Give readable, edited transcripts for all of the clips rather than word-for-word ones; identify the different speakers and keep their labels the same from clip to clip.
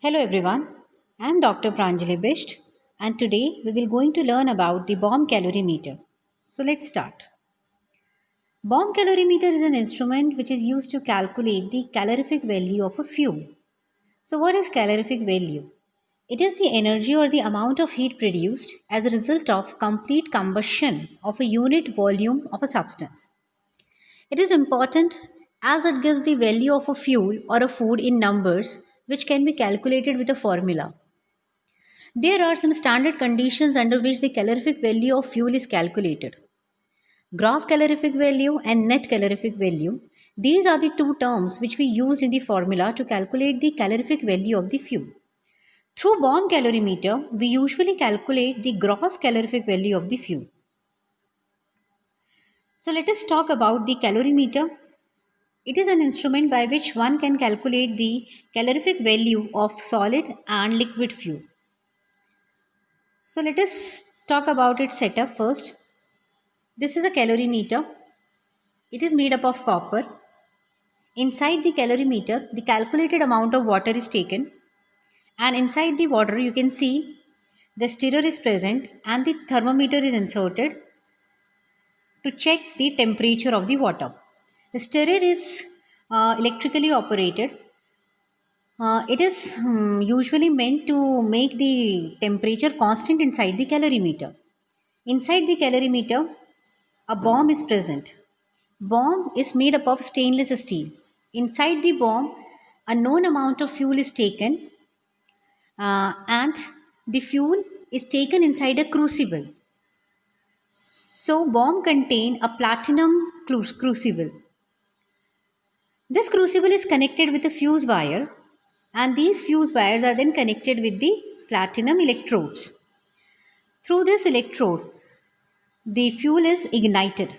Speaker 1: Hello everyone, I am Dr. Pranjali Bisht and today we will going to learn about the bomb calorimeter. So let's start. Bomb calorimeter is an instrument which is used to calculate the calorific value of a fuel. So what is calorific value? It is the energy or the amount of heat produced as a result of complete combustion of a unit volume of a substance. It is important as it gives the value of a fuel or a food in numbers which can be calculated with a formula. There are some standard conditions under which the calorific value of fuel is calculated. Gross calorific value and net calorific value. These are the two terms which we use in the formula to calculate the calorific value of the fuel. Through bomb calorimeter, we usually calculate the gross calorific value of the fuel. So let us talk about the calorimeter. It is an instrument by which one can calculate the calorific value of solid and liquid fuel. So let us talk about its setup first. This is a calorimeter. It is made up of copper. Inside the calorimeter, the calculated amount of water is taken, and inside the water you can see the stirrer is present and the thermometer is inserted to check the temperature of the water. The stirrer is electrically operated. It is usually meant to make the temperature constant inside the calorimeter. Inside the calorimeter, a bomb is present. Bomb is made up of stainless steel. Inside the bomb, a known amount of fuel is taken and the fuel is taken inside a crucible. So bomb contain a platinum crucible. This crucible is connected with a fuse wire and these fuse wires are then connected with the platinum electrodes. Through this electrode, the fuel is ignited.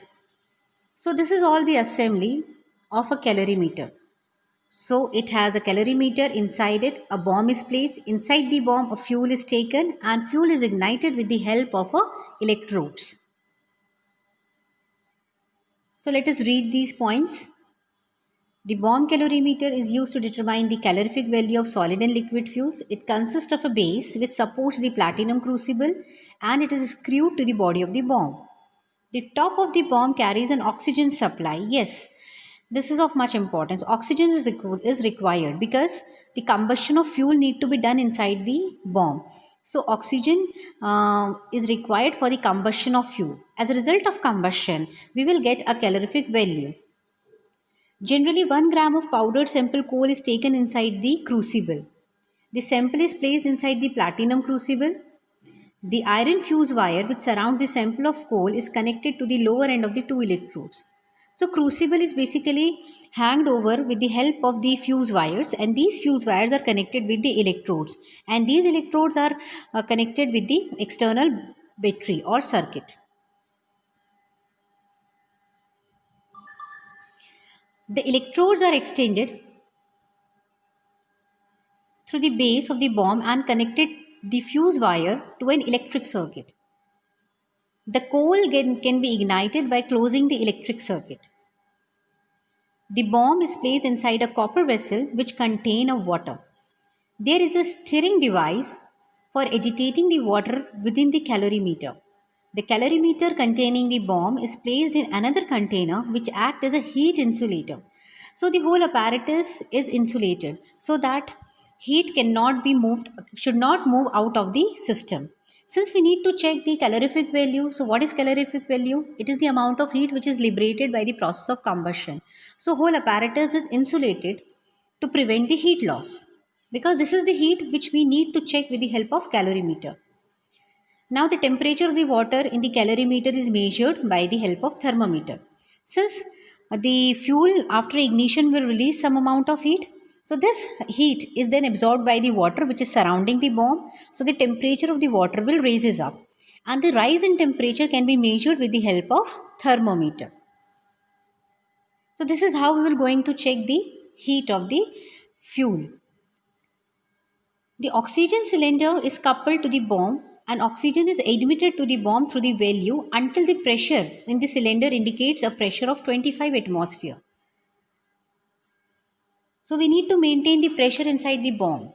Speaker 1: So this is all the assembly of a calorimeter. So it has a calorimeter inside it, a bomb is placed, inside the bomb a fuel is taken and fuel is ignited with the help of electrodes. So let us read these points. The bomb calorimeter is used to determine the calorific value of solid and liquid fuels. It consists of a base which supports the platinum crucible and it is screwed to the body of the bomb. The top of the bomb carries an oxygen supply. Yes, this is of much importance. Oxygen is required because the combustion of fuel need to be done inside the bomb. So oxygen is required for the combustion of fuel. As a result of combustion, we will get a calorific value. Generally, 1 gram of powdered sample coal is taken inside the crucible. The sample is placed inside the platinum crucible. The iron fuse wire which surrounds the sample of coal is connected to the lower end of the two electrodes. So crucible is basically hanged over with the help of the fuse wires and these fuse wires are connected with the electrodes and these electrodes are connected with the external battery or circuit. The electrodes are extended through the base of the bomb and connected the fuse wire to an electric circuit. The coal can be ignited by closing the electric circuit. The bomb is placed inside a copper vessel which contain a water. There is a stirring device for agitating the water within the calorimeter. The calorimeter containing the bomb is placed in another container which acts as a heat insulator. So the whole apparatus is insulated so that heat should not move out of the system. Since we need to check the calorific value, so what is calorific value? It is the amount of heat which is liberated by the process of combustion. So whole apparatus is insulated to prevent the heat loss because this is the heat which we need to check with the help of calorimeter. Now the temperature of the water in the calorimeter is measured by the help of thermometer. Since the fuel after ignition will release some amount of heat, so this heat is then absorbed by the water which is surrounding the bomb. So the temperature of the water will rises up and the rise in temperature can be measured with the help of thermometer. So this is how we will going to check the heat of the fuel. The oxygen cylinder is coupled to the bomb and oxygen is admitted to the bomb through the valve until the pressure in the cylinder indicates a pressure of 25 atmosphere. So we need to maintain the pressure inside the bomb.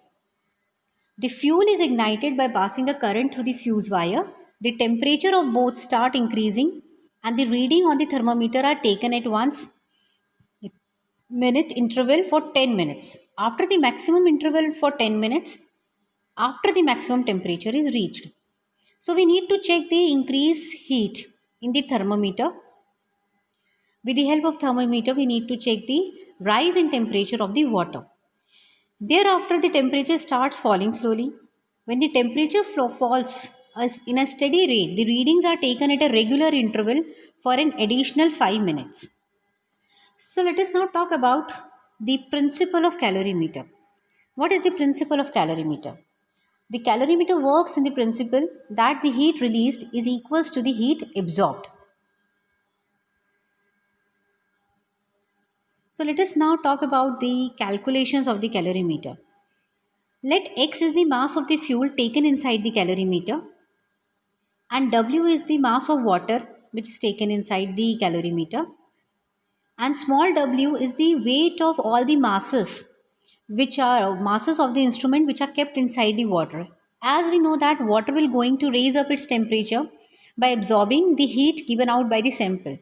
Speaker 1: The fuel is ignited by passing a current through the fuse wire. The temperature of both start increasing and the reading on the thermometer are taken at once minute interval for 10 minutes. After the maximum interval for 10 minutes, after the maximum temperature is reached. So we need to check the increased heat in the thermometer. With the help of thermometer, we need to check the rise in temperature of the water. Thereafter, the temperature starts falling slowly. When the temperature falls in a steady rate, the readings are taken at a regular interval for an additional 5 minutes. So let us now talk about the principle of calorimeter. What is the principle of calorimeter? The calorimeter works in the principle that the heat released is equals to the heat absorbed. So let us now talk about the calculations of the calorimeter. Let X is the mass of the fuel taken inside the calorimeter and W is the mass of water which is taken inside the calorimeter, and small w is the weight of all the masses which are masses of the instrument which are kept inside the water. As we know that water will going to raise up its temperature by absorbing the heat given out by the sample.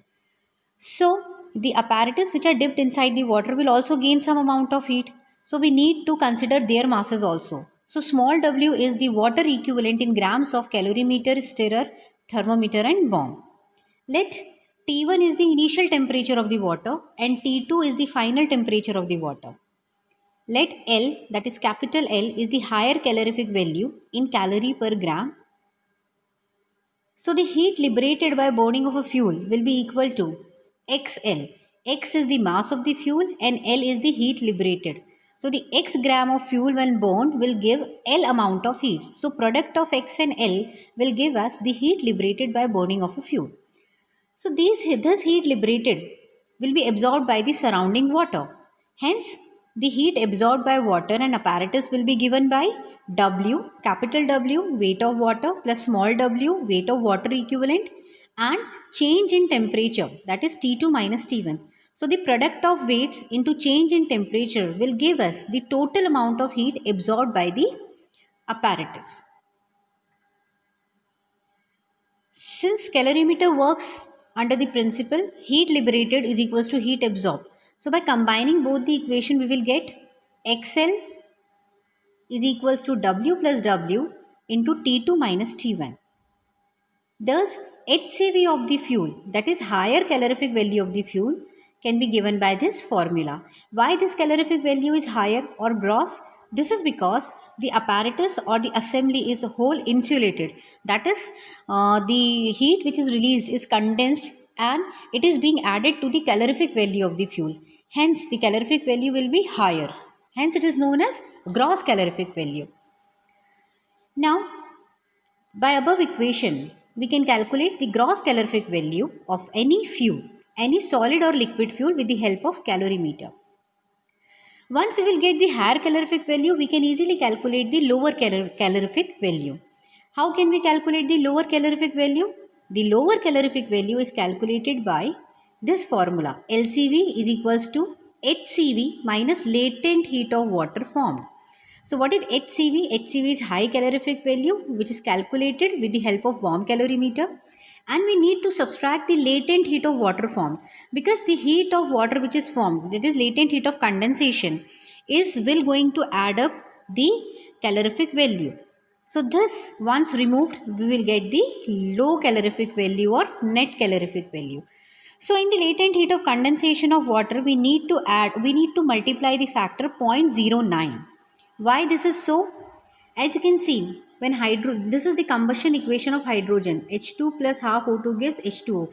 Speaker 1: So the apparatus which are dipped inside the water will also gain some amount of heat. So we need to consider their masses also. So small w is the water equivalent in grams of calorimeter, stirrer, thermometer and bomb. Let T1 is the initial temperature of the water and T2 is the final temperature of the water. Let L, that is capital L, is the higher calorific value in calorie per gram. So the heat liberated by burning of a fuel will be equal to XL. X is the mass of the fuel and L is the heat liberated. So the X gram of fuel when burned will give L amount of heat. So product of X and L will give us the heat liberated by burning of a fuel. So this heat liberated will be absorbed by the surrounding water. Hence, the heat absorbed by water and apparatus will be given by W, capital W, weight of water plus small w, weight of water equivalent, and change in temperature, that is T2 minus T1. So the product of weights into change in temperature will give us the total amount of heat absorbed by the apparatus. Since calorimeter works under the principle heat liberated is equals to heat absorbed. So by combining both the equation we will get XL is equals to W plus W into T2 minus T1. Thus HCV of the fuel, that is higher calorific value of the fuel, can be given by this formula. Why this calorific value is higher or gross? This is because the apparatus or the assembly is whole insulated. That is, the heat which is released is condensed and it is being added to the calorific value of the fuel. Hence, the calorific value will be higher. Hence, it is known as gross calorific value. Now, by above equation, we can calculate the gross calorific value of any fuel, any solid or liquid fuel with the help of calorimeter. Once we will get the higher calorific value, we can easily calculate the lower calorific value. How can we calculate the lower calorific value? The lower calorific value is calculated by this formula. LCV is equals to HCV minus latent heat of water formed. So what is HCV? HCV is high calorific value which is calculated with the help of bomb calorimeter, and we need to subtract the latent heat of water formed, because the heat of water which is formed, that is latent heat of condensation, is going to add up the calorific value. So this once removed we will get the low calorific value or net calorific value. So in the latent heat of condensation of water we need to multiply the factor 0.09. Why this is so? As you can see, when this is the combustion equation of hydrogen, H2 plus half O2 gives H2O.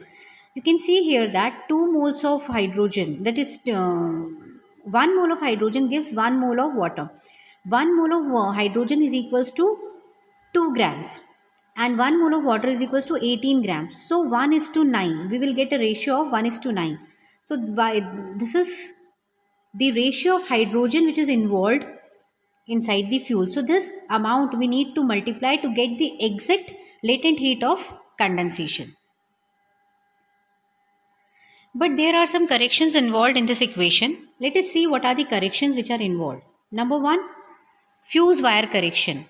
Speaker 1: You can see here that 2 moles of hydrogen, that is 1 mole of hydrogen gives 1 mole of water. 1 mole of hydrogen is equals to 2 grams and 1 mole of water is equals to 18 grams. So 1 is to 9. We will get a ratio of 1 is to 9. So this is the ratio of hydrogen which is involved inside the fuel. So this amount we need to multiply to get the exact latent heat of condensation. But there are some corrections involved in this equation. Let us see what are the corrections which are involved. Number 1, fuse wire correction.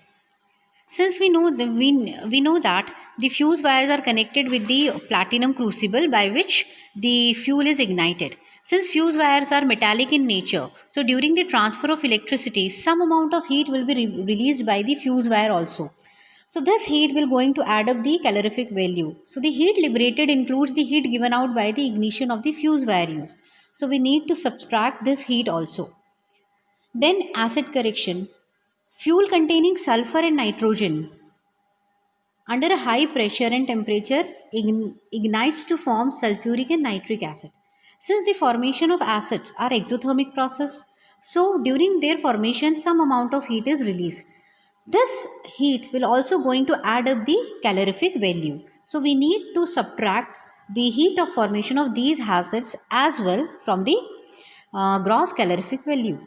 Speaker 1: Since we know that the fuse wires are connected with the platinum crucible by which the fuel is ignited. Since fuse wires are metallic in nature, so during the transfer of electricity, some amount of heat will be released by the fuse wire also. So this heat will going to add up the calorific value. So the heat liberated includes the heat given out by the ignition of the fuse wire use. So we need to subtract this heat also. Then acid correction. Fuel containing sulfur and nitrogen under a high pressure and temperature ignites to form sulfuric and nitric acid. Since the formation of acids are exothermic process, so during their formation some amount of heat is released. This heat will also going to add up the calorific value. So we need to subtract the heat of formation of these acids as well from the gross calorific value.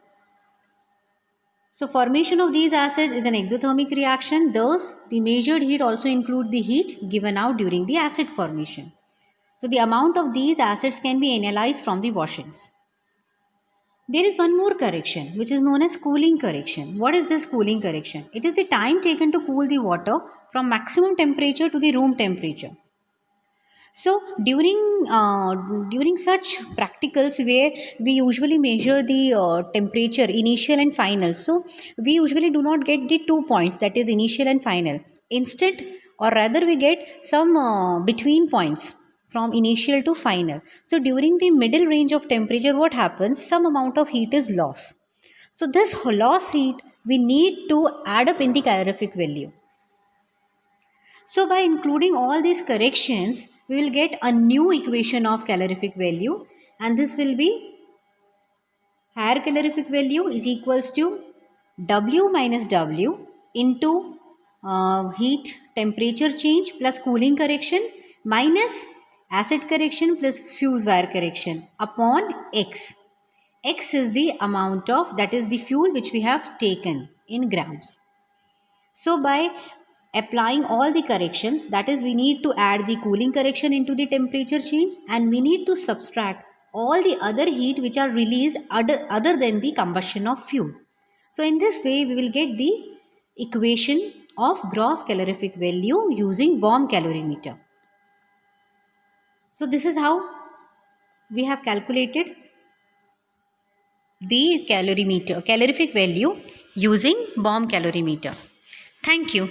Speaker 1: So formation of these acids is an exothermic reaction. Thus, the measured heat also include the heat given out during the acid formation. So the amount of these acids can be analyzed from the washings. There is one more correction which is known as cooling correction. What is this cooling correction? It is the time taken to cool the water from maximum temperature to the room temperature. So during such practicals where we usually measure the temperature initial and final, so we usually do not get the 2 points, that is initial and final. Instead, or rather we get some between points from initial to final. So during the middle range of temperature, what happens? Some amount of heat is lost. So this lost heat we need to add up in the calorific value. So by including all these corrections, we will get a new equation of calorific value, and this will be higher calorific value is equals to W minus W into heat temperature change plus cooling correction minus acid correction plus fuse wire correction upon X. X is the amount of, that is the fuel which we have taken in grams. So by applying all the corrections, that is we need to add the cooling correction into the temperature change, and we need to subtract all the other heat which are released other than the combustion of fuel. So in this way we will get the equation of gross calorific value using Bohm calorimeter. So this is how we have calculated the calorific value using Bohm calorimeter. Thank you.